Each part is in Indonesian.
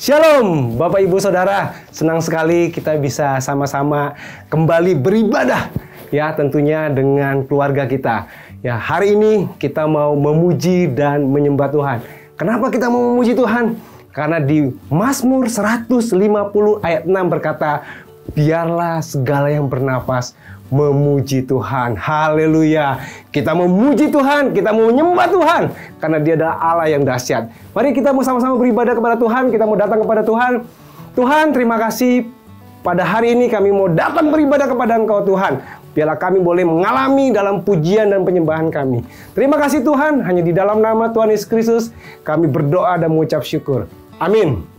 Shalom Bapak Ibu Saudara, senang sekali kita bisa sama-sama kembali beribadah ya, tentunya dengan keluarga kita. Ya, hari ini kita mau memuji dan menyembah Tuhan. Kenapa kita mau memuji Tuhan? Karena di Mazmur 150 ayat 6 berkata, biarlah segala yang bernafas memuji Tuhan. Haleluya. Kita memuji Tuhan, kita mau menyembah Tuhan karena Dia adalah Allah yang dahsyat. Mari kita mau sama-sama beribadah kepada Tuhan, kita mau datang kepada Tuhan. Tuhan, terima kasih pada hari ini kami mau datang beribadah kepada Engkau Tuhan. Biarlah kami boleh mengalami dalam pujian dan penyembahan kami. Terima kasih Tuhan, hanya di dalam nama Tuhan Yesus Kristus kami berdoa dan mengucap syukur. Amin.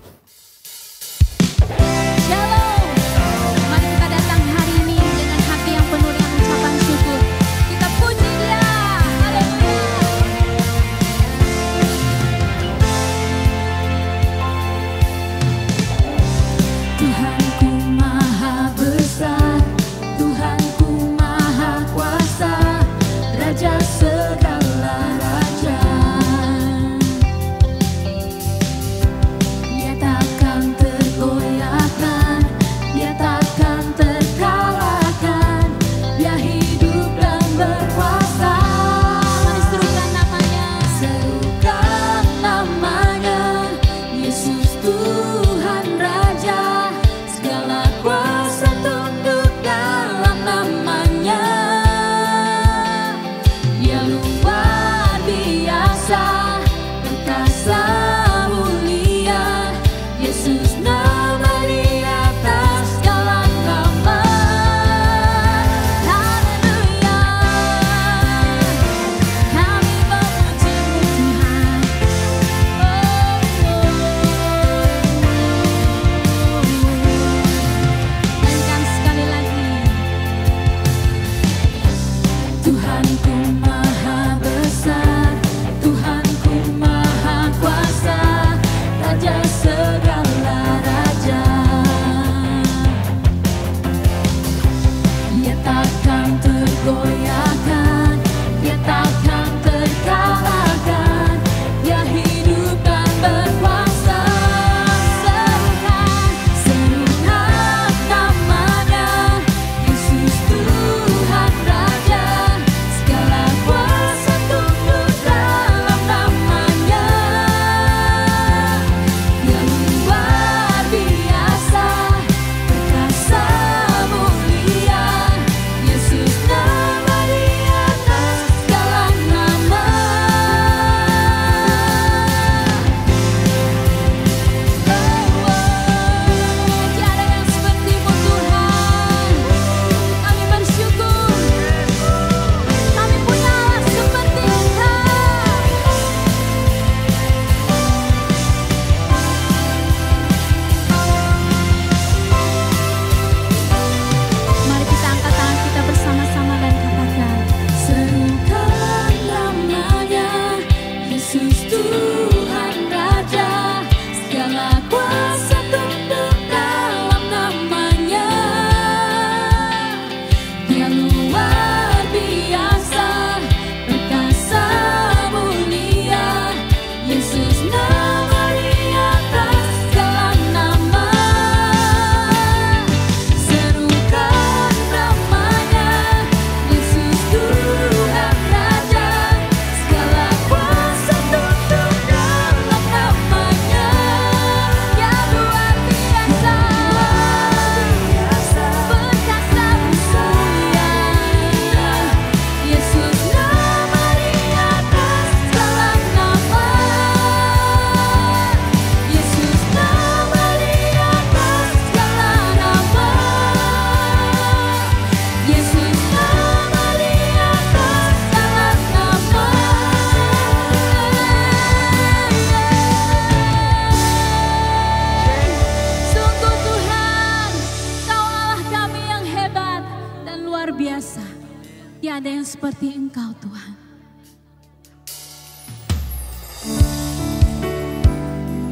Tiada yang seperti Engkau Tuhan.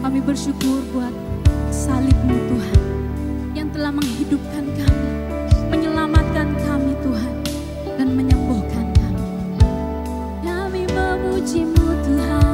Kami bersyukur buat salib-Mu Tuhan, yang telah menghidupkan kami, menyelamatkan kami Tuhan, dan menyembuhkan kami. Kami memuji-Mu Tuhan.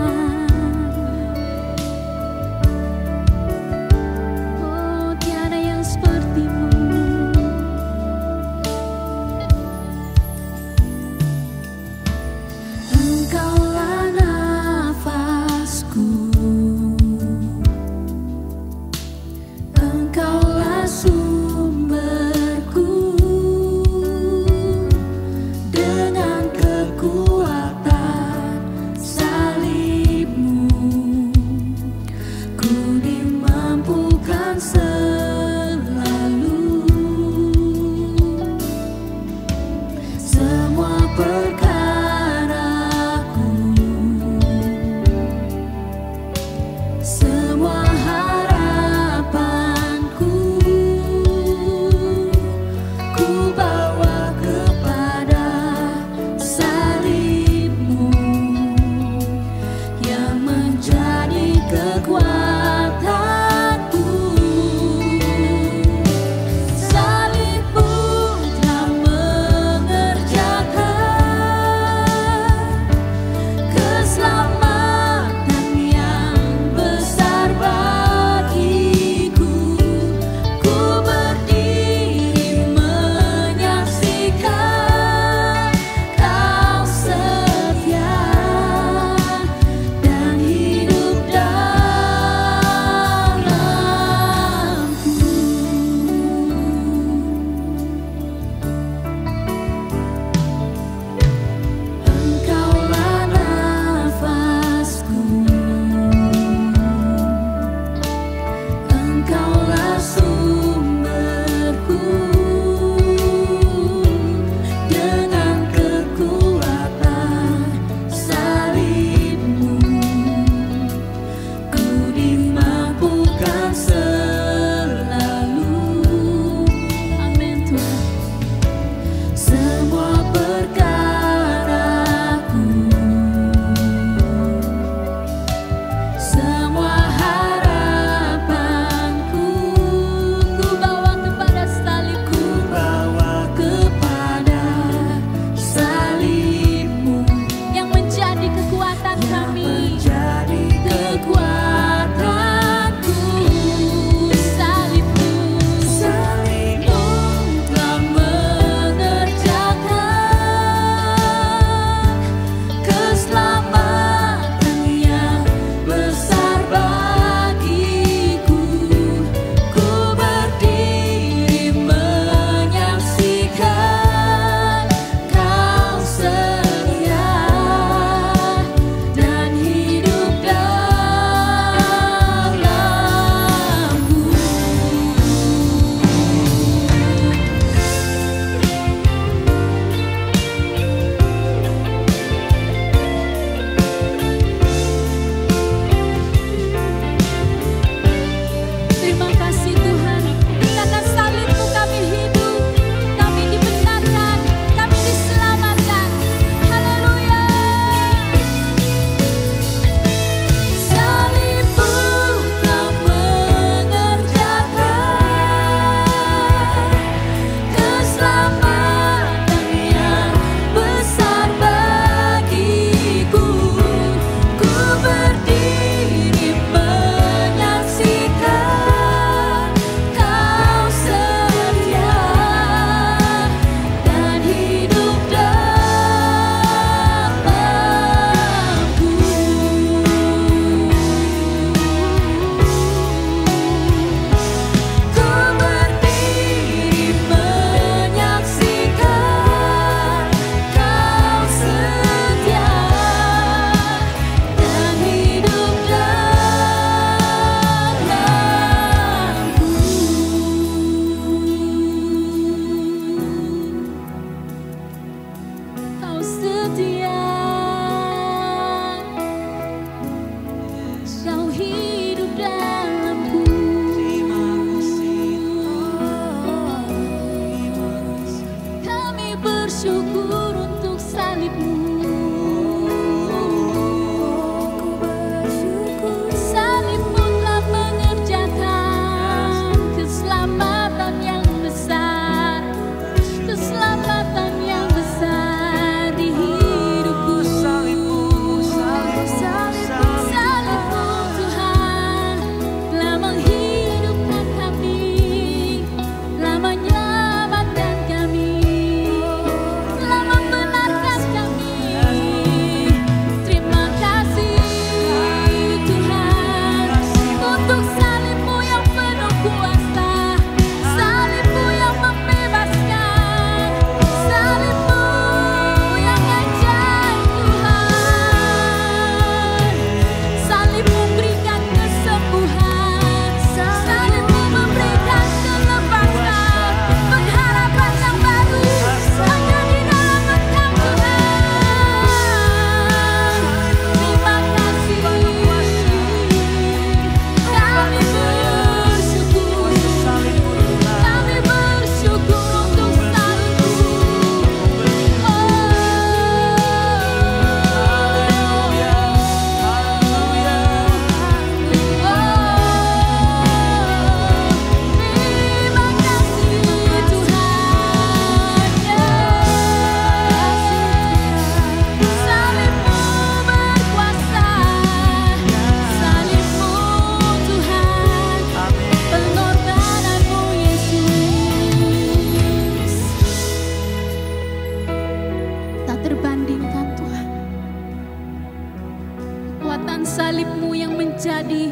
kekuatan salib-Mu yang menjadi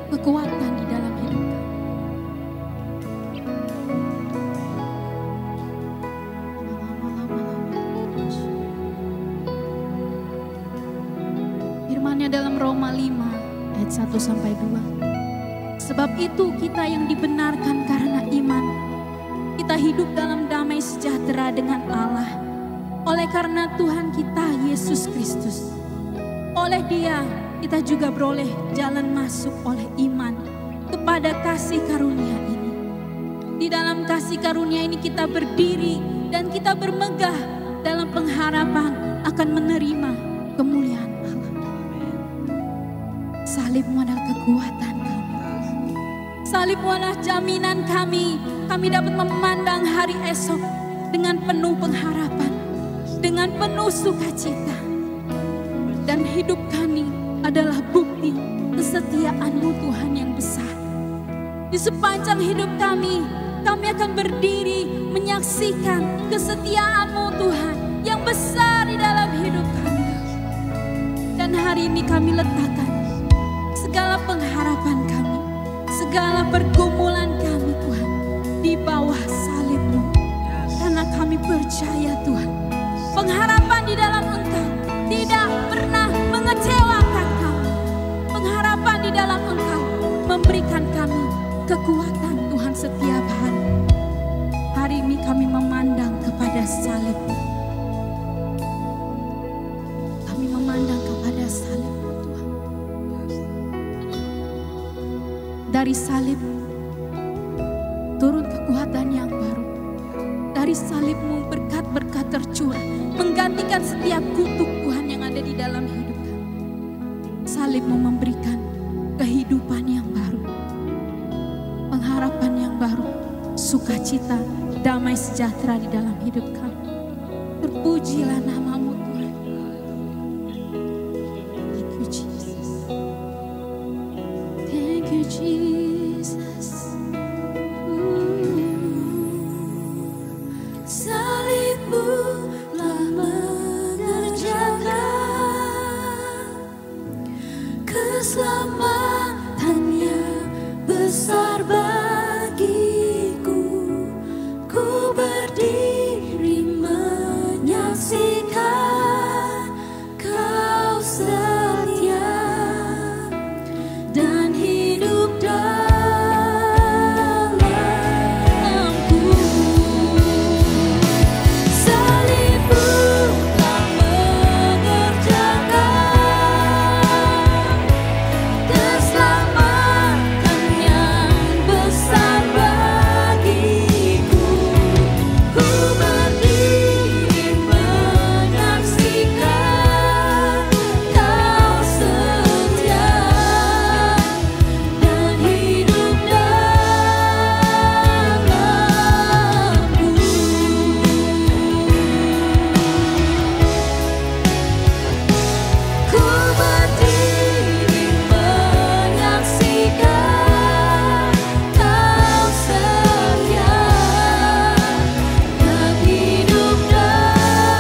kekuatan di dalam hidup kami. Firman-Nya dalam Roma 5 ayat 1-2. Sebab itu kita yang dibenarkan karena iman, kita hidup dalam damai sejahtera dengan Allah oleh karena Tuhan kita Yesus Kristus. Oleh Dia kita juga beroleh jalan masuk oleh iman kepada kasih karunia ini. Di dalam kasih karunia ini kita berdiri dan kita bermegah dalam pengharapan akan menerima kemuliaan Allah. Salib-Mu adalah kekuatan kami. Salib-Mu adalah jaminan kami. Kami dapat memandang hari esok dengan penuh pengharapan, dengan penuh sukacita. Dan hidup kami adalah bukti kesetiaan-Mu Tuhan yang besar. Di sepanjang hidup kami akan berdiri menyaksikan kesetiaan-Mu Tuhan yang besar di dalam hidup kami. Dan hari ini kami letakkan segala pengharapan kami, segala pergumulan kami Tuhan di bawah salib-Mu. Karena kami percaya Tuhan, pengharapan di dalam Engkau tidak pernah mengecewakan kami. Pengharapan di dalam Engkau memberikan kami kekuatan Tuhan setiap hari. Hari ini kami memandang kepada salib-Mu. Kami memandang kepada salib-Mu Tuhan. Dari salib turun kekuatan yang baru. Dari salib-Mu berkat-berkat tercurah, menggantikan setiap kutuk Tuhan yang ada di dalam hidup kami. Salib-Mu memberikan kehidupan yang baru, pengharapan yang baru, sukacita, damai sejahtera di dalam hidup kami. Terpujilah nama-Mu Tuhan. Thank you Jesus. Thank you Jesus. Salib-Mu telah mengerjakan keselamatan yang besar bagiku. Ku berdiri menyaksikan Kau setia dan hidup dalamku. Salib-Mu telah mengerjakan keselamatan yang besar bagiku. Ku berdiri menyaksikan Kau setia dan hidup dalamku. Ku berdiri menyaksikan Kau setia dan hidup dalamku.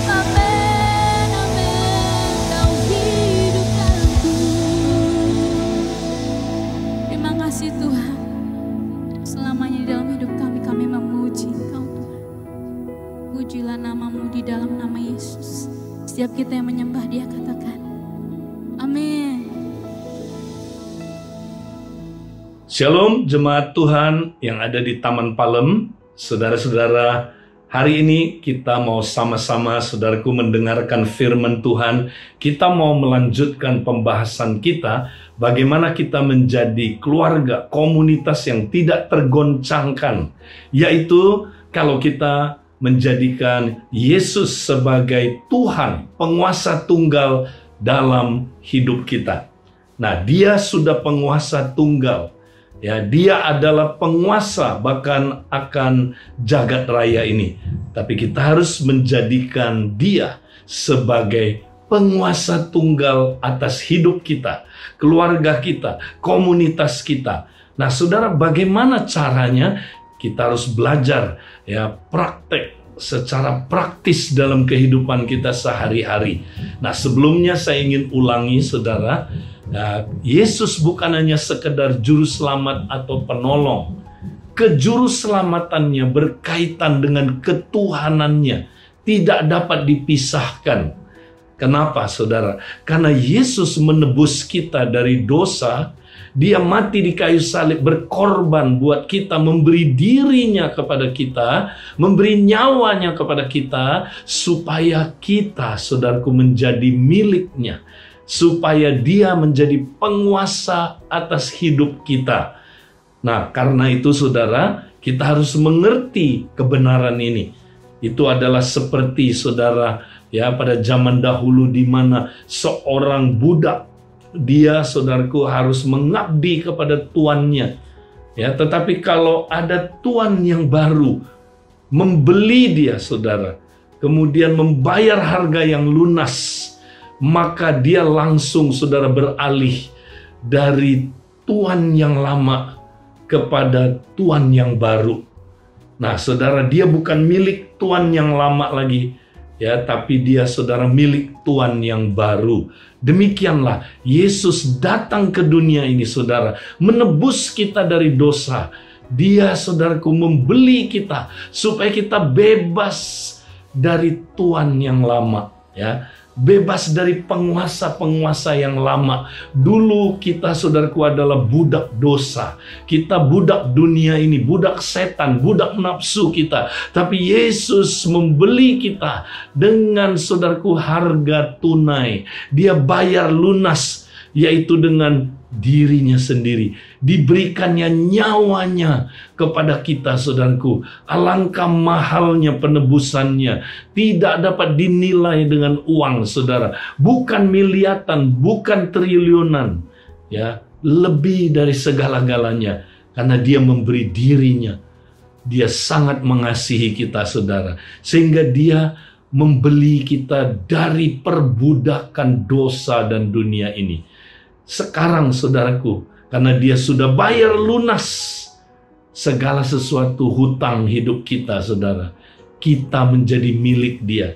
Amin, amin, Kau hidup dalamku. Terima kasih Tuhan. Selamanya di dalam hidup kami memuji Engkau Tuhan. Pujilah nama-Mu di dalam nama Yesus. Setiap kita yang menyembah Dia katakan, amin. Shalom jemaat Tuhan yang ada di Taman Palem. Saudara-saudara, hari ini kita mau sama-sama saudaraku mendengarkan firman Tuhan. Kita mau melanjutkan pembahasan kita bagaimana kita menjadi keluarga, komunitas yang tidak tergoncangkan. Yaitu kalau kita menjadikan Yesus sebagai Tuhan, penguasa tunggal dalam hidup kita. Nah, Dia sudah penguasa tunggal. Ya, Dia adalah penguasa bahkan akan jagat raya ini. Tapi kita harus menjadikan Dia sebagai penguasa tunggal atas hidup kita, keluarga kita, komunitas kita. Nah, saudara, bagaimana caranya? Kita harus belajar, ya, praktek secara praktis dalam kehidupan kita sehari-hari. Nah, sebelumnya saya ingin ulangi, saudara, Yesus bukan hanya sekedar juru selamat atau penolong. Kejuruselamatannya berkaitan dengan ketuhanannya, tidak dapat dipisahkan. Kenapa, saudara? Karena Yesus menebus kita dari dosa. Dia mati di kayu salib, berkorban buat kita, memberi dirinya kepada kita, memberi nyawanya kepada kita, supaya kita, saudaraku, menjadi miliknya, supaya dia menjadi penguasa atas hidup kita. Nah, karena itu, saudara, kita harus mengerti kebenaran ini. Itu adalah seperti, saudara, ya, pada zaman dahulu di mana seorang budak, dia, saudaraku, harus mengabdi kepada tuannya. Ya, tetapi kalau ada tuan yang baru membeli dia, saudara, kemudian membayar harga yang lunas, maka dia langsung, saudara, beralih dari tuan yang lama kepada tuan yang baru. Nah, saudara, dia bukan milik tuan yang lama lagi, ya, tapi dia, saudara, milik tuan yang baru. Demikianlah Yesus datang ke dunia ini, saudara, menebus kita dari dosa. Dia, saudaraku, membeli kita supaya kita bebas dari tuan yang lama, ya, bebas dari penguasa-penguasa yang lama. Dulu kita, saudaraku, adalah budak dosa. Kita budak dunia ini, budak setan, budak nafsu kita. Tapi Yesus membeli kita dengan, saudaraku, harga tunai. Dia bayar lunas, yaitu dengan dirinya sendiri. Diberikannya nyawanya kepada kita, saudaraku. Alangkah mahalnya penebusannya. Tidak dapat dinilai dengan uang, saudara. Bukan miliaran, bukan triliunan. Ya, lebih dari segala-galanya. Karena dia memberi dirinya. Dia sangat mengasihi kita, saudara. Sehingga dia membeli kita dari perbudakan dosa dan dunia ini. Sekarang, saudaraku, karena dia sudah bayar lunas segala sesuatu hutang hidup kita, saudara, kita menjadi milik dia.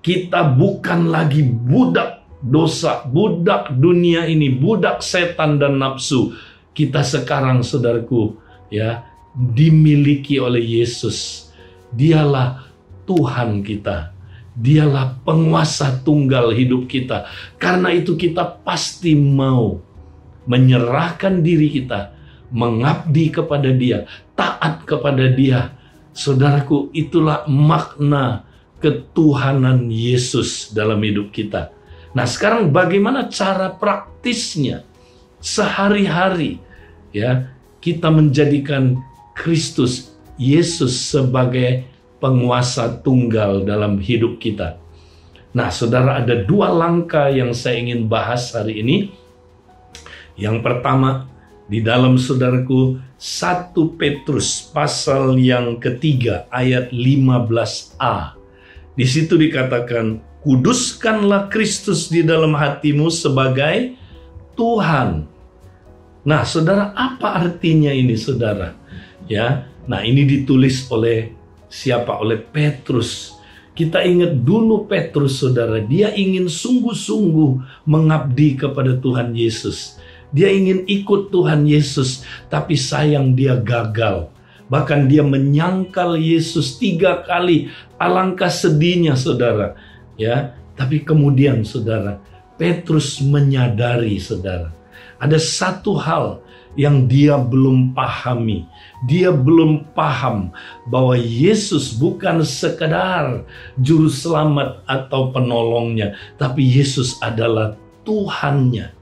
Kita bukan lagi budak dosa, budak dunia ini, budak setan dan nafsu. Kita sekarang, saudaraku, ya, dimiliki oleh Yesus. Dialah Tuhan kita. Dialah penguasa tunggal hidup kita. Karena itu kita pasti mau menyerahkan diri kita, mengabdi kepada dia, taat kepada dia. Saudaraku, itulah makna ketuhanan Yesus dalam hidup kita. Nah, sekarang bagaimana cara praktisnya sehari-hari, ya, kita menjadikan Kristus Yesus sebagai penguasa tunggal dalam hidup kita. Nah, saudara, ada dua langkah yang saya ingin bahas hari ini. Yang pertama, di dalam, saudaraku, 1 Petrus pasal yang ketiga ayat 15a. Di situ dikatakan, kuduskanlah Kristus di dalam hatimu sebagai Tuhan. Nah, saudara, apa artinya ini, saudara? Ya, nah, ini ditulis oleh siapa? Oleh Petrus. Kita ingat dulu Petrus, saudara, dia ingin sungguh-sungguh mengabdi kepada Tuhan Yesus. Dia ingin ikut Tuhan Yesus, tapi sayang dia gagal. Bahkan dia menyangkal Yesus 3 kali. Alangkah sedihnya, saudara. Ya, tapi kemudian, saudara, Petrus menyadari, saudara, ada satu hal yang dia belum pahami. Dia belum paham bahwa Yesus bukan sekedar juru selamat atau penolongnya, tapi Yesus adalah Tuhannya.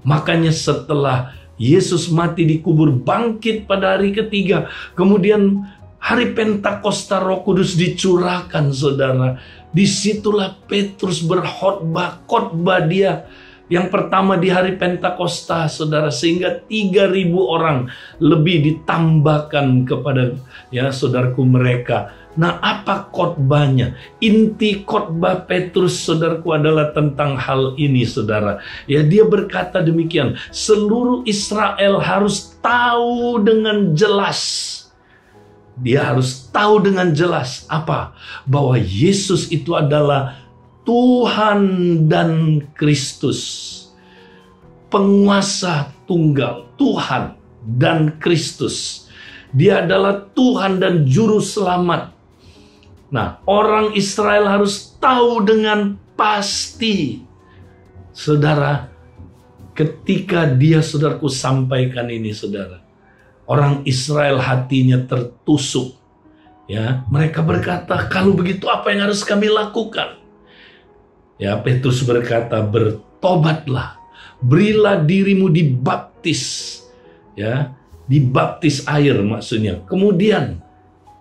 Makanya setelah Yesus mati dikubur, bangkit pada hari ketiga, kemudian hari Pentakosta Roh Kudus dicurahkan, saudara. Disitulah Petrus berkhotbah, khotbah dia yang pertama di hari Pentakosta, saudara, sehingga 3.000 orang lebih ditambahkan kepada, ya, saudaraku, mereka. Nah, apa khotbahnya? Inti khotbah Petrus, saudaraku, adalah tentang hal ini, saudara. Ya, dia berkata demikian, seluruh Israel harus tahu dengan jelas Dia harus tahu dengan jelas apa? Bahwa Yesus itu adalah Tuhan dan Kristus. Penguasa tunggal, Tuhan dan Kristus. Dia adalah Tuhan dan Juru Selamat. Nah, orang Israel harus tahu dengan pasti. Saudara, ketika dia, saudaraku, sampaikan ini, saudara, orang Israel hatinya tertusuk. Ya, mereka berkata, kalau begitu apa yang harus kami lakukan? Ya, Petrus berkata, bertobatlah, berilah dirimu dibaptis. Ya, dibaptis air maksudnya. Kemudian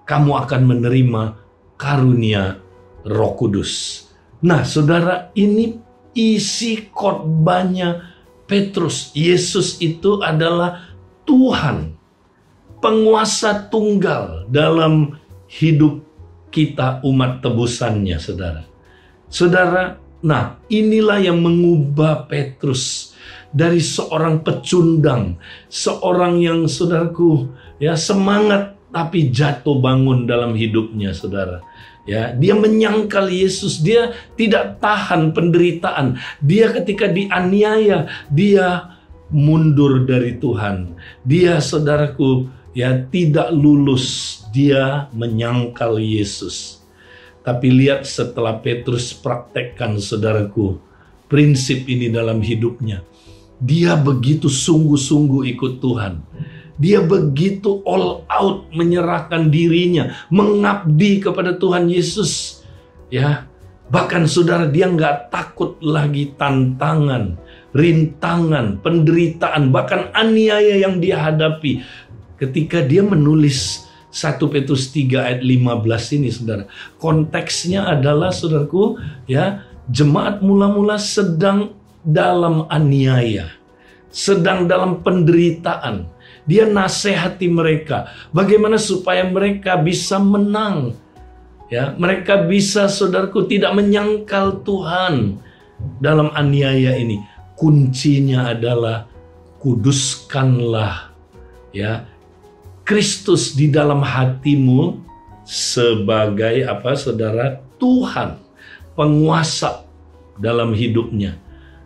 kamu akan menerima karunia Roh Kudus. Nah, saudara, ini isi khotbahnya Petrus. Yesus itu adalah Tuhan, penguasa tunggal dalam hidup kita umat tebusannya, saudara. Saudara, nah inilah yang mengubah Petrus dari seorang pecundang, seorang yang, saudaraku, ya, semangat tapi jatuh bangun dalam hidupnya, saudara. Ya, dia menyangkal Yesus, dia tidak tahan penderitaan. Dia ketika dianiaya, dia mundur dari Tuhan. Dia, saudaraku, ya, tidak lulus, dia menyangkal Yesus. Tapi lihat setelah Petrus praktekkan, saudaraku, prinsip ini dalam hidupnya. Dia begitu sungguh-sungguh ikut Tuhan. Dia begitu all out menyerahkan dirinya, mengabdi kepada Tuhan Yesus. Ya, bahkan saudara, dia nggak takut lagi tantangan, rintangan, penderitaan, bahkan aniaya yang dia hadapi. Ketika dia menulis 1 Petrus 3 ayat 15 ini, saudara, konteksnya adalah, saudaraku, ya, jemaat mula-mula sedang dalam aniaya, sedang dalam penderitaan. Dia nasihati mereka bagaimana supaya mereka bisa menang. Ya, mereka bisa, saudaraku, tidak menyangkal Tuhan dalam aniaya ini. Kuncinya adalah kuduskanlah, ya, Kristus di dalam hatimu sebagai apa, saudara? Tuhan, penguasa dalam hidupnya.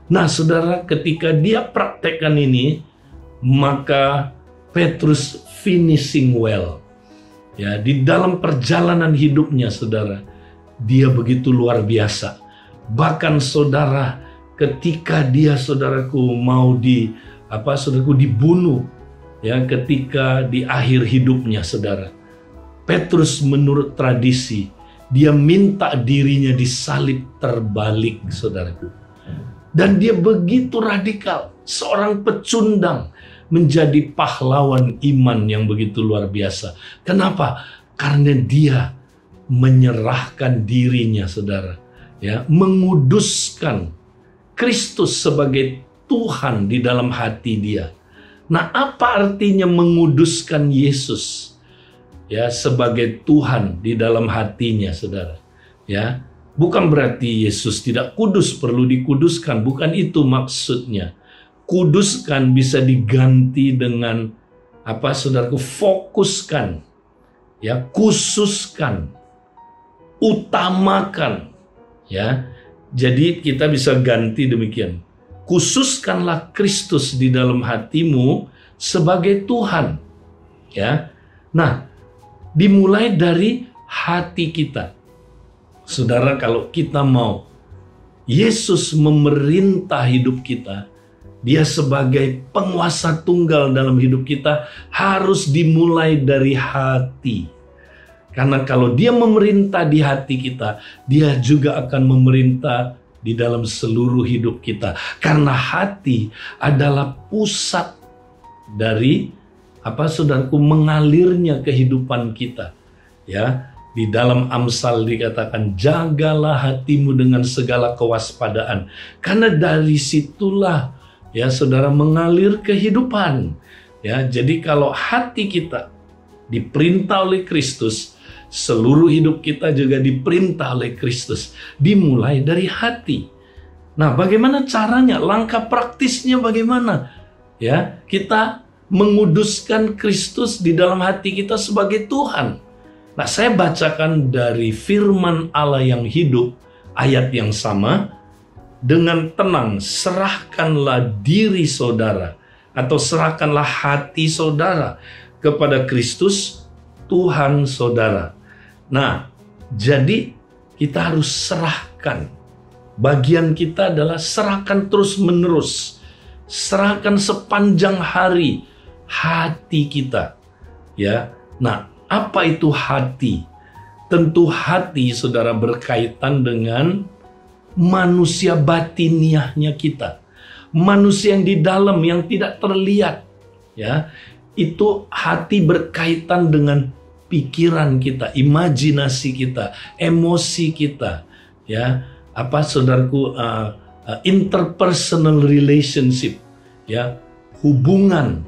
Nah, saudara, ketika dia praktekkan ini, maka Petrus finishing well. Ya, di dalam perjalanan hidupnya, saudara, dia begitu luar biasa. Bahkan, saudara, ketika dia, saudaraku, mau dibunuh, ya, ketika di akhir hidupnya, saudara, Petrus menurut tradisi, dia minta dirinya disalib terbalik, saudaraku. Dan dia begitu radikal, seorang pecundang, menjadi pahlawan iman yang begitu luar biasa. Kenapa? Karena dia menyerahkan dirinya, saudara, ya, menguduskan Kristus sebagai Tuhan di dalam hati dia. Nah, apa artinya menguduskan Yesus, ya, sebagai Tuhan di dalam hatinya, saudara? Ya, bukan berarti Yesus tidak kudus, perlu dikuduskan, bukan itu maksudnya. Kuduskan bisa diganti dengan apa, saudaraku? Fokuskan, ya, khususkan, utamakan, ya. Jadi kita bisa ganti demikian. Khususkanlah Kristus di dalam hatimu sebagai Tuhan, ya. Nah, dimulai dari hati kita. Saudara, kalau kita mau Yesus memerintah hidup kita, dia sebagai penguasa tunggal dalam hidup kita, harus dimulai dari hati. Karena kalau dia memerintah di hati kita, dia juga akan memerintah di dalam seluruh hidup kita. Karena hati adalah pusat dari apa, saudaraku, mengalirnya kehidupan kita. Ya, di dalam Amsal dikatakan, jagalah hatimu dengan segala kewaspadaan. Karena dari situlah, ya, saudara, mengalir kehidupan. Ya, jadi kalau hati kita diperintah oleh Kristus, seluruh hidup kita juga diperintah oleh Kristus. Dimulai dari hati. Nah, bagaimana caranya? Langkah praktisnya bagaimana? Ya, kita menguduskan Kristus di dalam hati kita sebagai Tuhan. Nah, saya bacakan dari firman Allah yang hidup, ayat yang sama, dengan tenang serahkanlah diri saudara, atau serahkanlah hati saudara kepada Kristus, Tuhan saudara. Nah, jadi kita harus serahkan. Bagian kita adalah serahkan terus-menerus. Serahkan sepanjang hari hati kita. Ya. Nah, apa itu hati? Tentu hati, saudara, berkaitan dengan manusia batiniahnya kita. Manusia yang di dalam, yang tidak terlihat. Ya. Itu hati berkaitan dengan pikiran kita, imajinasi kita, emosi kita, ya, apa saudaraku, interpersonal relationship, ya, hubungan,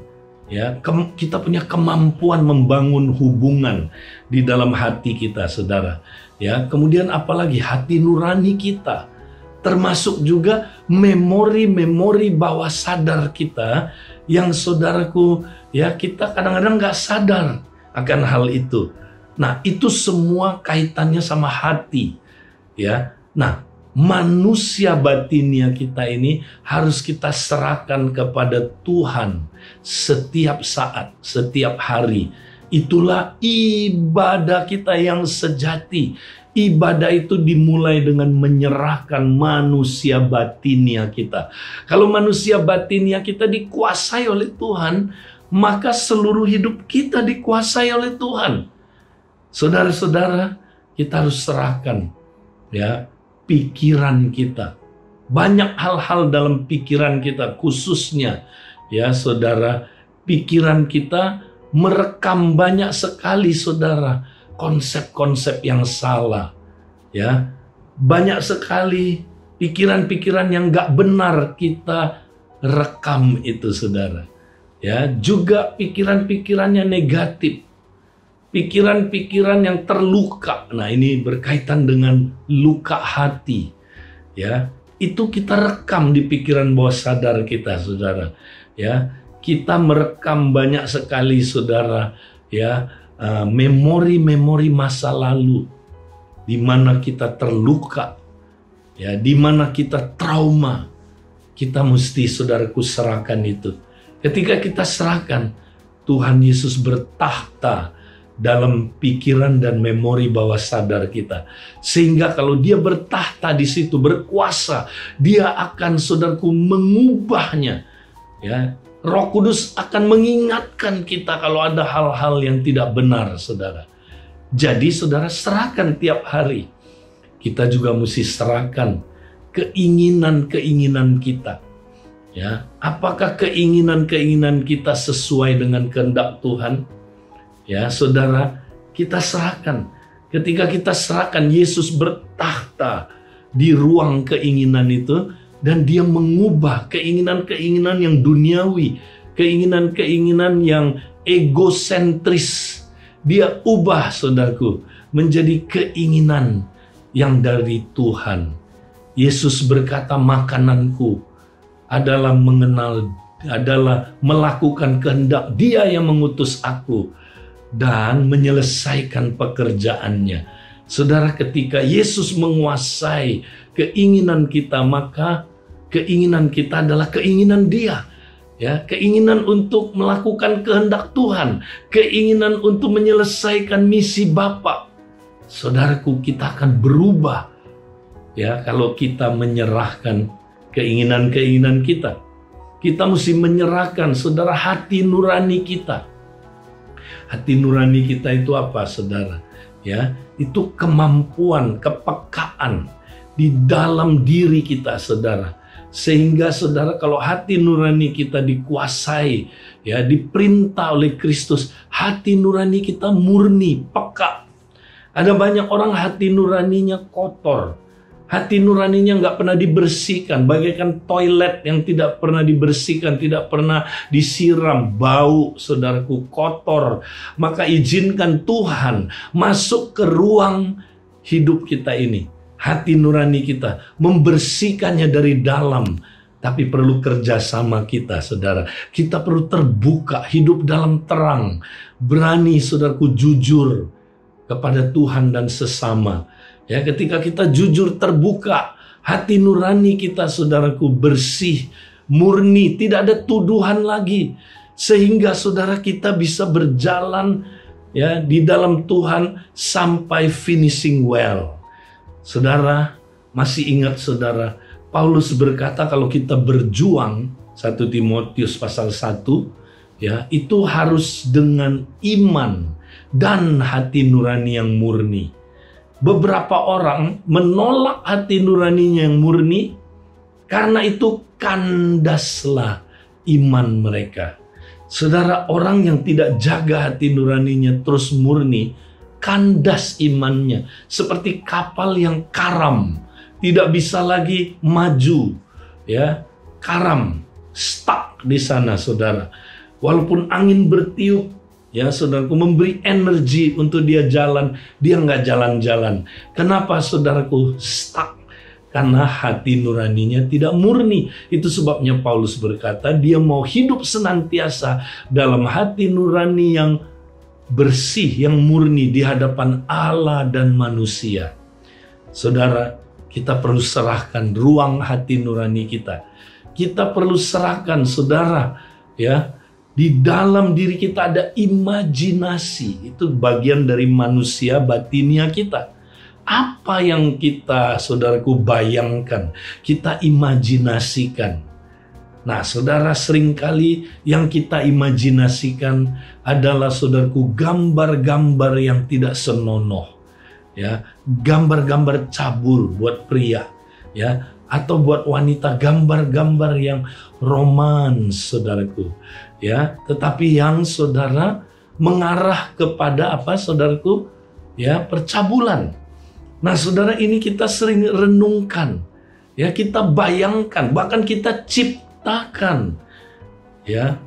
ya, kita punya kemampuan membangun hubungan di dalam hati kita, saudara, ya. Kemudian apalagi hati nurani kita, termasuk juga memori-memori bawah sadar kita, yang saudaraku, ya, kita kadang-kadang nggak sadar akan hal itu. Nah, itu semua kaitannya sama hati, ya. Nah, manusia batinnya kita ini harus kita serahkan kepada Tuhan setiap saat, setiap hari. Itulah ibadah kita yang sejati. Ibadah itu dimulai dengan menyerahkan manusia batinnya kita. Kalau manusia batinnya kita dikuasai oleh Tuhan, maka seluruh hidup kita dikuasai oleh Tuhan. Saudara-saudara, kita harus serahkan, ya, pikiran kita. Banyak hal-hal dalam pikiran kita, khususnya, ya, saudara, pikiran kita merekam banyak sekali, saudara, konsep-konsep yang salah, ya. Banyak sekali pikiran-pikiran yang gak benar kita rekam itu, saudara. Ya, juga pikiran-pikirannya negatif. Pikiran-pikiran yang terluka. Nah, ini berkaitan dengan luka hati. Ya, itu kita rekam di pikiran bawah sadar kita, saudara. Ya, kita merekam banyak sekali, saudara, ya, memori-memori masa lalu di mana kita terluka, ya, di mana kita trauma. Kita mesti, saudaraku, serahkan itu. Ketika kita serahkan, Tuhan Yesus bertahta dalam pikiran dan memori bawah sadar kita. Sehingga kalau dia bertahta di situ, berkuasa, dia akan, saudaraku, mengubahnya. Ya, Roh Kudus akan mengingatkan kita kalau ada hal-hal yang tidak benar, saudara. Jadi, saudara, serahkan tiap hari. Kita juga mesti serahkan keinginan-keinginan kita. Ya, apakah keinginan-keinginan kita sesuai dengan kehendak Tuhan? Ya, saudara, kita serahkan. Ketika kita serahkan, Yesus bertahta di ruang keinginan itu, dan dia mengubah keinginan-keinginan yang duniawi, keinginan-keinginan yang egosentris. Dia ubah, saudaraku, menjadi keinginan yang dari Tuhan. Yesus berkata, makananku adalah melakukan kehendak Dia yang mengutus aku dan menyelesaikan pekerjaannya. Saudara, ketika Yesus menguasai keinginan kita, maka keinginan kita adalah keinginan Dia. Ya, keinginan untuk melakukan kehendak Tuhan, keinginan untuk menyelesaikan misi Bapa. Saudaraku, kita akan berubah. Ya, kalau kita menyerahkan keinginan-keinginan kita. Kita mesti menyerahkan, saudara, hati nurani kita. Hati nurani kita itu apa, saudara? Ya, itu kemampuan, kepekaan di dalam diri kita, saudara. Sehingga, saudara, kalau hati nurani kita dikuasai, ya, diperintah oleh Kristus, hati nurani kita murni, peka. Ada banyak orang hati nuraninya kotor. Hati nuraninya nggak pernah dibersihkan, bagaikan toilet yang tidak pernah dibersihkan, tidak pernah disiram, bau, saudaraku, kotor. Maka izinkan Tuhan masuk ke ruang hidup kita ini, hati nurani kita, membersihkannya dari dalam, tapi perlu kerjasama kita, saudara. Kita perlu terbuka, hidup dalam terang, berani, saudaraku, jujur kepada Tuhan dan sesama. Ya, ketika kita jujur, terbuka, hati nurani kita, saudaraku, bersih, murni, tidak ada tuduhan lagi, sehingga saudara kita bisa berjalan ya di dalam Tuhan sampai finishing well. Saudara, masih ingat saudara, Paulus berkata kalau kita berjuang, 1 Timotius pasal 1, ya, itu harus dengan iman dan hati nurani yang murni. Beberapa orang menolak hati nuraninya yang murni, karena itu kandaslah iman mereka. Saudara, orang yang tidak jaga hati nuraninya terus murni, kandas imannya. Seperti kapal yang karam, tidak bisa lagi maju, ya, karam, stuck di sana, saudara. Walaupun angin bertiup, ya, saudaraku, memberi energi untuk dia jalan, dia nggak jalan-jalan. Kenapa, saudaraku, stuck? Karena hati nuraninya tidak murni. Itu sebabnya Paulus berkata, dia mau hidup senantiasa dalam hati nurani yang bersih, yang murni di hadapan Allah dan manusia. Saudara, kita perlu serahkan ruang hati nurani kita. Kita perlu serahkan, saudara, ya, di dalam diri kita ada imajinasi. Itu bagian dari manusia batinia kita. Apa yang kita, saudaraku, bayangkan, kita imajinasikan. Nah, saudara, seringkali yang kita imajinasikan adalah, saudaraku, gambar-gambar yang tidak senonoh. Ya, gambar-gambar cabul buat pria, ya, atau buat wanita, gambar-gambar yang romans, saudaraku, ya, tetapi yang, saudara, mengarah kepada apa, saudaraku, ya, percabulan. Nah, saudara, ini kita sering renungkan, ya, kita bayangkan, bahkan kita ciptakan, ya,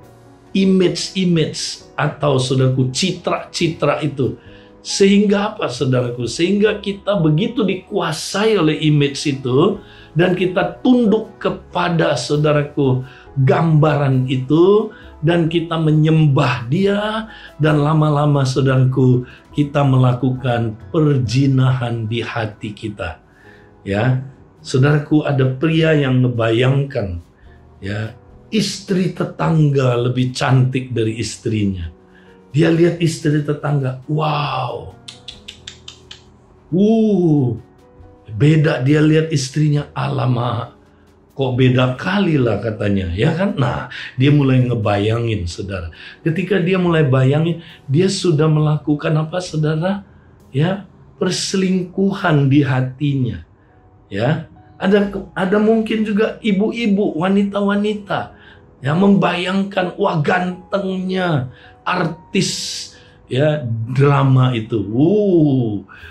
image-image atau, saudaraku, citra-citra itu. Sehingga apa, saudaraku? Sehingga kita begitu dikuasai oleh image itu, dan kita tunduk kepada, saudaraku, gambaran itu, dan kita menyembah dia, dan lama-lama, saudaraku, kita melakukan perjinahan di hati kita. Ya, saudaraku, ada pria yang ngebayangkan, ya, istri tetangga lebih cantik dari istrinya. Dia lihat istri tetangga, wow, beda. Dia lihat istrinya, alamak, kok beda kali lah katanya, ya kan? Nah, dia mulai ngebayangin, saudara. Ketika dia mulai bayangin, dia sudah melakukan apa, saudara? Ya, perselingkuhan di hatinya. Ya, ada mungkin juga ibu-ibu, wanita-wanita yang membayangkan, wah, gantengnya artis, ya, drama itu.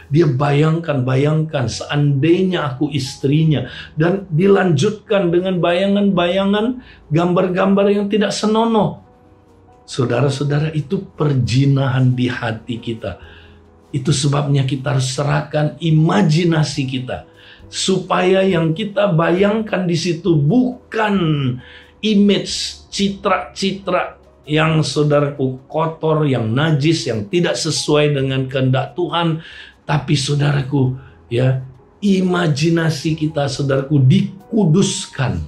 Dia bayangkan seandainya aku istrinya, dan dilanjutkan dengan bayangan-bayangan, gambar-gambar yang tidak senonoh. Saudara-saudara, itu perjinahan di hati kita. Itu sebabnya kita harus serahkan imajinasi kita, supaya yang kita bayangkan di situ bukan image, citra-citra yang, saudaraku, kotor, yang najis, yang tidak sesuai dengan kehendak Tuhan, tapi, saudaraku, ya, imajinasi kita, saudaraku, dikuduskan.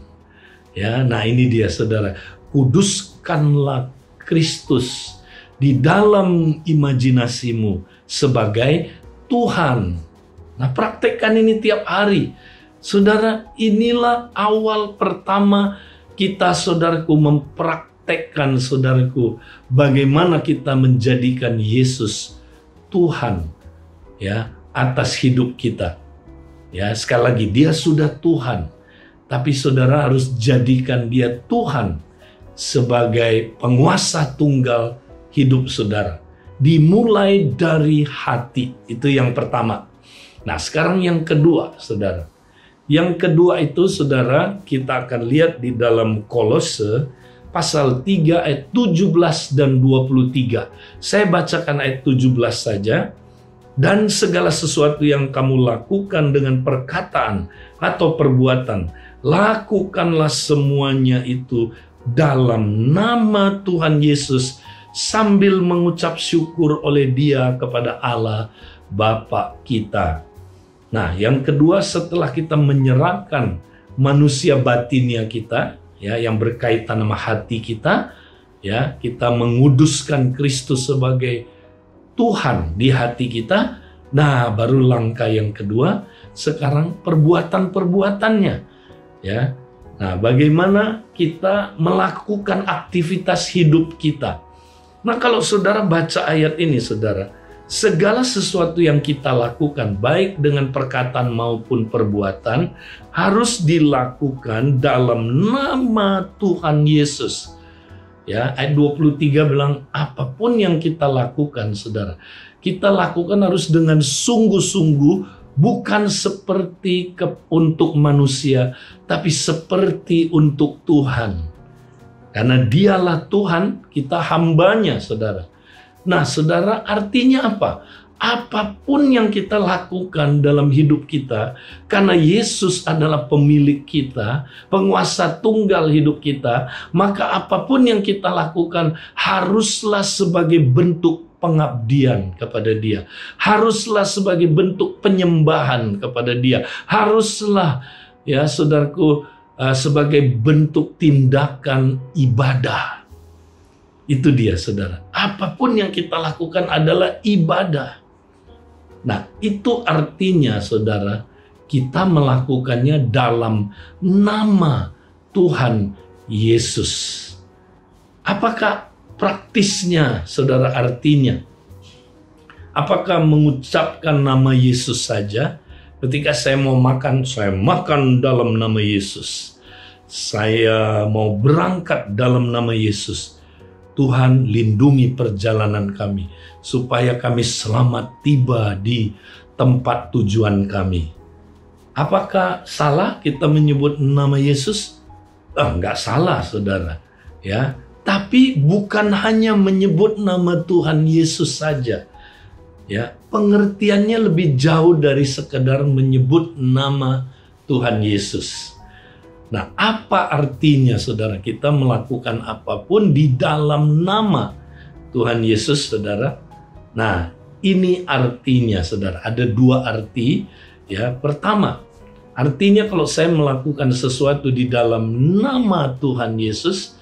Ya, nah ini dia, saudara, kuduskanlah Kristus di dalam imajinasimu sebagai Tuhan. Nah, praktekkan ini tiap hari. Saudara, inilah awal pertama kita, saudaraku, mempraktekkan, saudaraku, bagaimana kita menjadikan Yesus Tuhan, ya, atas hidup kita. Ya, sekali lagi, dia sudah Tuhan, tapi saudara harus jadikan dia Tuhan sebagai penguasa tunggal hidup saudara. Dimulai dari hati, itu yang pertama. Nah, sekarang yang kedua, saudara. Yang kedua itu, saudara, kita akan lihat di dalam Kolose pasal 3 ayat 17 dan 23. Saya bacakan ayat 17 saja. Dan segala sesuatu yang kamu lakukan dengan perkataan atau perbuatan, Lakukanlah semuanya itu dalam nama Tuhan Yesus sambil mengucap syukur oleh Dia kepada Allah Bapa kita. Nah, yang kedua, setelah kita menyerahkan manusia batinnya kita, ya, yang berkaitan sama hati kita, ya, kita menguduskan Kristus sebagai Tuhan di hati kita. Nah, baru langkah yang kedua, sekarang perbuatan-perbuatannya, ya. Nah, bagaimana kita melakukan aktivitas hidup kita. Nah, kalau saudara baca ayat ini, saudara, segala sesuatu yang kita lakukan, baik dengan perkataan maupun perbuatan, harus dilakukan dalam nama Tuhan Yesus. Ya, ayat 23 bilang, apapun yang kita lakukan, saudara, kita lakukan harus dengan sungguh-sungguh, bukan seperti untuk manusia, tapi seperti untuk Tuhan. Karena Dialah Tuhan, kita hambanya, saudara. Nah, saudara, artinya apa? Apapun yang kita lakukan dalam hidup kita, karena Yesus adalah pemilik kita, penguasa tunggal hidup kita, maka apapun yang kita lakukan haruslah sebagai bentuk pengabdian kepada Dia. Haruslah sebagai bentuk penyembahan kepada Dia. Haruslah, ya saudaraku, sebagai bentuk tindakan ibadah. Itu dia, saudara. Apapun yang kita lakukan adalah ibadah. Nah, itu artinya, saudara, kita melakukannya dalam nama Tuhan Yesus. Apakah praktisnya, saudara, artinya? Apakah mengucapkan nama Yesus saja? Ketika saya mau makan, saya makan dalam nama Yesus. Saya mau berangkat dalam nama Yesus. Tuhan, lindungi perjalanan kami, supaya kami selamat tiba di tempat tujuan kami. Apakah salah kita menyebut nama Yesus? Enggak salah, saudara. Ya, tapi bukan hanya menyebut nama Tuhan Yesus saja. Ya, pengertiannya lebih jauh dari sekedar menyebut nama Tuhan Yesus. Nah, apa artinya, saudara, kita melakukan apapun di dalam nama Tuhan Yesus, saudara? Nah, ini artinya, saudara. Ada dua arti. Ya, pertama, artinya kalau saya melakukan sesuatu di dalam nama Tuhan Yesus,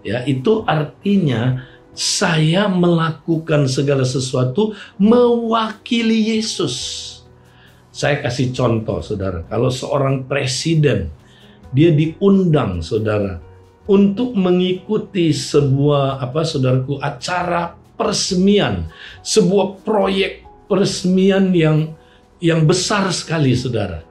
ya, itu artinya saya melakukan segala sesuatu mewakili Yesus. Saya kasih contoh, saudara. Kalau seorang presiden, dia diundang, saudara, untuk mengikuti sebuah saudaraku, acara peresmian, sebuah proyek peresmian yang besar sekali, saudara.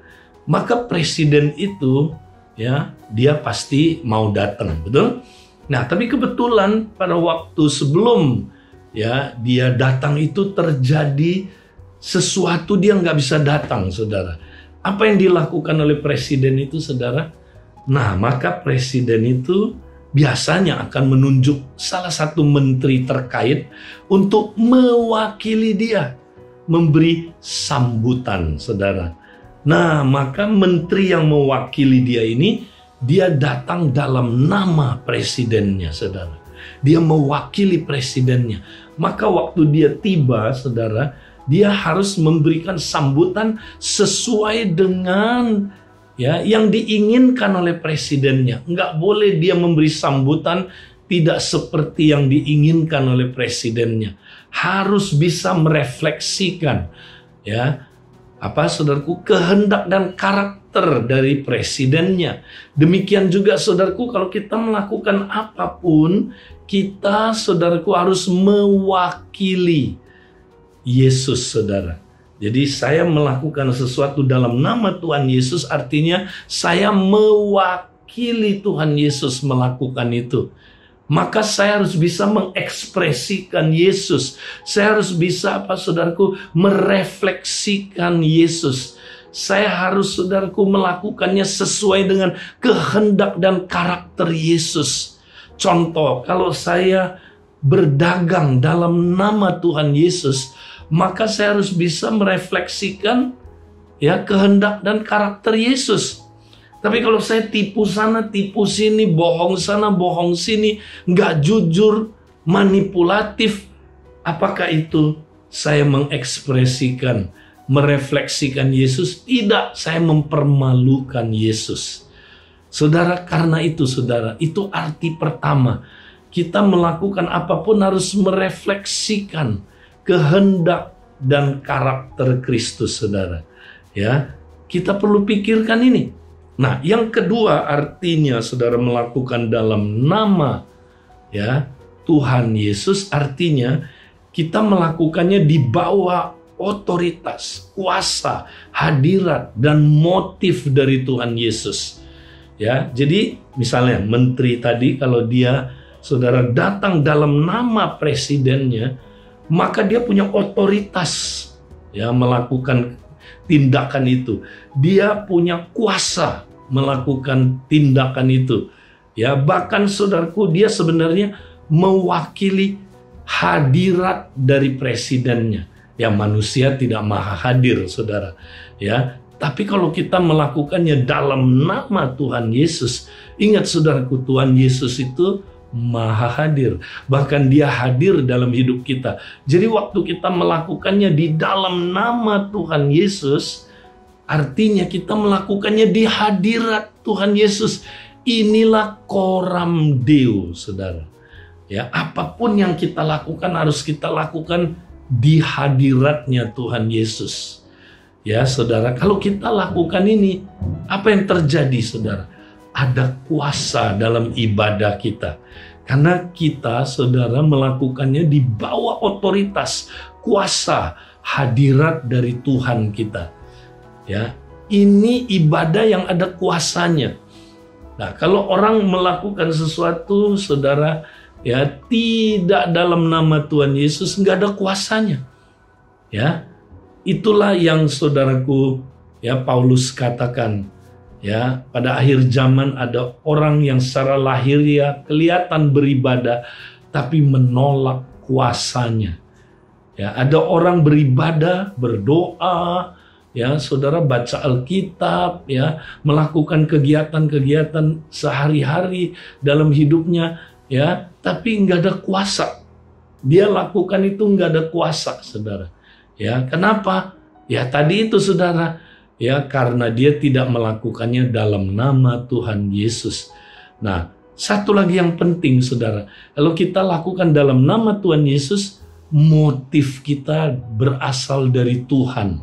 Maka presiden itu, ya, dia pasti mau datang, betul? Nah, tapi kebetulan pada waktu sebelum, ya, dia datang itu terjadi sesuatu, dia nggak bisa datang, saudara. Apa yang dilakukan oleh presiden itu, saudara? Nah, maka presiden itu biasanya akan menunjuk salah satu menteri terkait untuk mewakili dia, memberi sambutan, saudara. Nah, maka menteri yang mewakili dia ini, dia datang dalam nama presidennya, saudara. Dia mewakili presidennya. Maka waktu dia tiba, saudara, dia harus memberikan sambutan sesuai dengan, ya, yang diinginkan oleh presidennya. Enggak boleh dia memberi sambutan tidak seperti yang diinginkan oleh presidennya. Harus bisa merefleksikan, ya, saudaraku, kehendak dan karakter dari presidennya. Demikian juga, saudaraku, kalau kita melakukan apapun, kita, saudaraku, harus mewakili Yesus, saudara. Jadi saya melakukan sesuatu dalam nama Tuhan Yesus, artinya saya mewakili Tuhan Yesus melakukan itu. Maka saya harus bisa mengekspresikan Yesus. Saya harus bisa, saudaraku, merefleksikan Yesus. Saya harus, saudaraku, melakukannya sesuai dengan kehendak dan karakter Yesus. Contoh, kalau saya berdagang dalam nama Tuhan Yesus, maka saya harus bisa merefleksikan, ya, kehendak dan karakter Yesus. Tapi kalau saya tipu sana, tipu sini, bohong sana, bohong sini, nggak jujur, manipulatif, apakah itu saya mengekspresikan, merefleksikan Yesus? Tidak, saya mempermalukan Yesus. Saudara, karena itu saudara, itu arti pertama. Kita melakukan apapun harus merefleksikan kehendak dan karakter Kristus, saudara. Ya, kita perlu pikirkan ini. Nah, yang kedua artinya saudara melakukan dalam nama ya Tuhan Yesus, artinya kita melakukannya di bawah otoritas, kuasa, hadirat dan motif dari Tuhan Yesus. Ya, jadi misalnya menteri tadi kalau dia saudara datang dalam nama presidennya, maka dia punya otoritas ya melakukan tindakan itu. Dia punya kuasa melakukan tindakan itu. Ya, bahkan saudaraku, dia sebenarnya mewakili hadirat dari presidennya. Ya, manusia tidak maha hadir, saudara. Ya, tapi kalau kita melakukannya dalam nama Tuhan Yesus, ingat saudaraku, Tuhan Yesus itu maha hadir. Bahkan dia hadir dalam hidup kita. Jadi waktu kita melakukannya di dalam nama Tuhan Yesus, artinya kita melakukannya di hadirat Tuhan Yesus. Inilah coram Deo, saudara. Ya, apapun yang kita lakukan harus kita lakukan di hadiratnya Tuhan Yesus. Ya, saudara, kalau kita lakukan ini, apa yang terjadi, saudara? Ada kuasa dalam ibadah kita. Karena kita, saudara, melakukannya di bawah otoritas, kuasa, hadirat dari Tuhan kita. Ya, ini ibadah yang ada kuasanya. Nah, kalau orang melakukan sesuatu, saudara, ya tidak dalam nama Tuhan Yesus, nggak ada kuasanya. Ya, itulah yang saudaraku, ya Paulus katakan. Ya, pada akhir zaman ada orang yang secara lahiriah kelihatan beribadah, tapi menolak kuasanya. Ya, ada orang beribadah, berdoa, ya saudara, baca Alkitab, ya melakukan kegiatan-kegiatan sehari-hari dalam hidupnya, ya tapi nggak ada kuasa. Dia lakukan itu nggak ada kuasa, saudara. Ya, kenapa? Ya tadi itu, saudara. Ya, karena dia tidak melakukannya dalam nama Tuhan Yesus. Nah, satu lagi yang penting, saudara. Kalau kita lakukan dalam nama Tuhan Yesus, motif kita berasal dari Tuhan.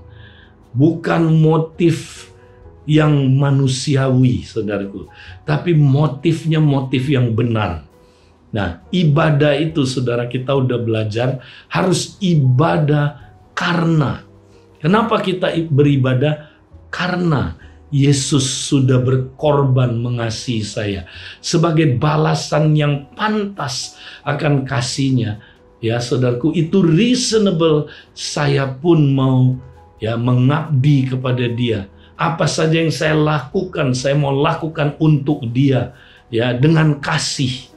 Bukan motif yang manusiawi, saudaraku. Tapi motifnya motif yang benar. Nah, ibadah itu, saudara, kita udah belajar, harus ibadah karena. Kenapa kita beribadah? Karena Yesus sudah berkorban mengasihi saya. Sebagai balasan yang pantas akan kasihnya. Ya, saudaraku, itu reasonable. Saya pun mau ya mengabdi kepada dia. Apa saja yang saya lakukan, saya mau lakukan untuk dia. Ya, dengan kasih.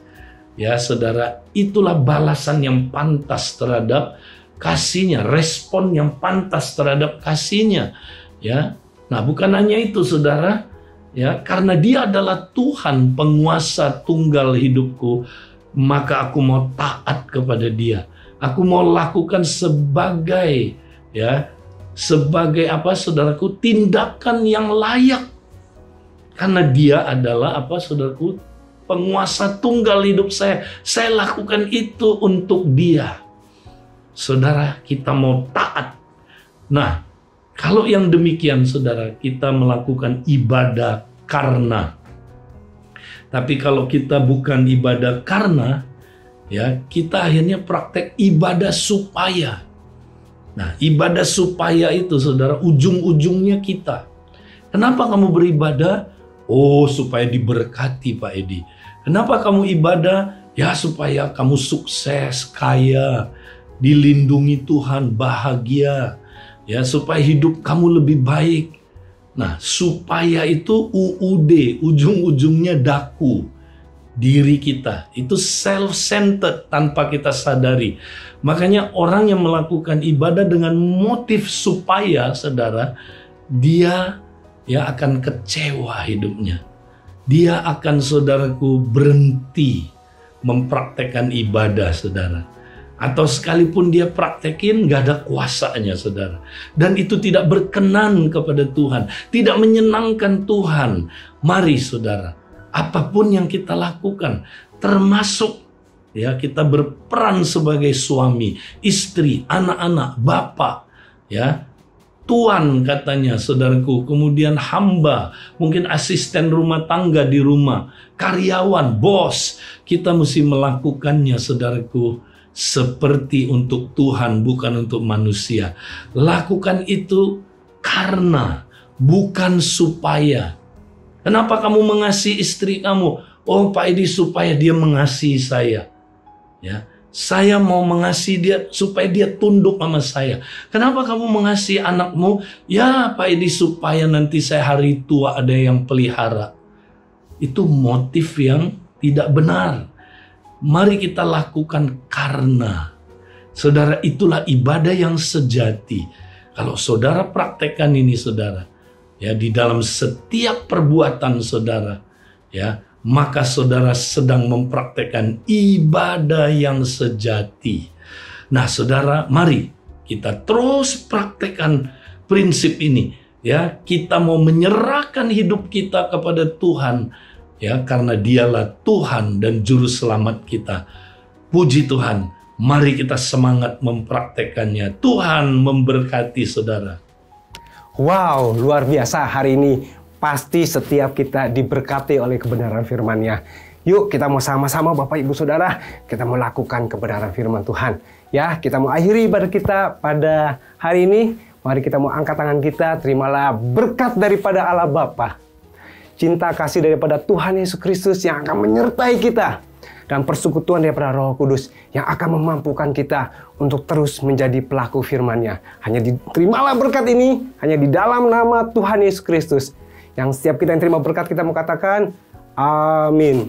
Ya, saudara, itulah balasan yang pantas terhadap kasihnya. Respon yang pantas terhadap kasihnya. Ya. Nah, bukan hanya itu, saudara, ya, karena dia adalah Tuhan penguasa tunggal hidupku, maka aku mau taat kepada dia. Aku mau lakukan sebagai apa, saudaraku, tindakan yang layak. Karena dia adalah apa, saudaraku, penguasa tunggal hidup saya. Saya lakukan itu untuk dia. Saudara, kita mau taat. Nah, kalau yang demikian, saudara, kita melakukan ibadah karena. Tapi kalau kita bukan ibadah karena, ya kita akhirnya praktek ibadah supaya. Nah, ibadah supaya itu, saudara, ujung-ujungnya kita. Kenapa kamu beribadah? Oh, supaya diberkati, Pak Edi. Kenapa kamu ibadah? Ya, supaya kamu sukses, kaya, dilindungi Tuhan, bahagia. Ya, supaya hidup kamu lebih baik. Nah, supaya itu UUD, ujung-ujungnya daku. Diri kita. Itu self-centered tanpa kita sadari. Makanya orang yang melakukan ibadah dengan motif supaya, saudara, dia ya akan kecewa hidupnya. Dia akan, saudaraku, berhenti mempraktekkan ibadah, saudara. Atau sekalipun dia praktekin, gak ada kuasanya, saudara. Dan itu tidak berkenan kepada Tuhan, tidak menyenangkan Tuhan. Mari, saudara, apapun yang kita lakukan, termasuk ya kita berperan sebagai suami, istri, anak-anak, bapak, ya, tuan katanya, saudaraku, kemudian hamba, mungkin asisten rumah tangga di rumah, karyawan, bos, kita mesti melakukannya, saudaraku, seperti untuk Tuhan, bukan untuk manusia. Lakukan itu karena, bukan supaya. Kenapa kamu mengasihi istri kamu? Oh, Pak Edi, supaya dia mengasihi saya. Ya, saya mau mengasihi dia supaya dia tunduk sama saya. Kenapa kamu mengasihi anakmu? Ya, Pak Edi, supaya nanti saya hari tua ada yang pelihara. Itu motif yang tidak benar. Mari kita lakukan karena. Saudara, itulah ibadah yang sejati. Kalau saudara praktekkan ini, saudara, ya, di dalam setiap perbuatan saudara, ya, maka saudara sedang mempraktekkan ibadah yang sejati. Nah, saudara, mari kita terus praktekkan prinsip ini. Ya, kita mau menyerahkan hidup kita kepada Tuhan, ya, karena Dialah Tuhan dan Juru Selamat kita. Puji Tuhan, mari kita semangat mempraktekannya. Tuhan memberkati saudara. Wow, luar biasa hari ini. Pasti setiap kita diberkati oleh kebenaran firman-Nya. Yuk kita mau sama-sama Bapak Ibu Saudara, kita mau lakukan kebenaran firman Tuhan. Ya, kita mau akhiri ibadah kita pada hari ini. Mari kita mau angkat tangan kita, terimalah berkat daripada Allah Bapa, cinta kasih daripada Tuhan Yesus Kristus yang akan menyertai kita, dan persekutuan daripada Roh Kudus yang akan memampukan kita untuk terus menjadi pelaku firman-Nya. Hanya diterimalah berkat ini, hanya di dalam nama Tuhan Yesus Kristus. Yang setiap kita yang terima berkat, kita mau katakan, amin.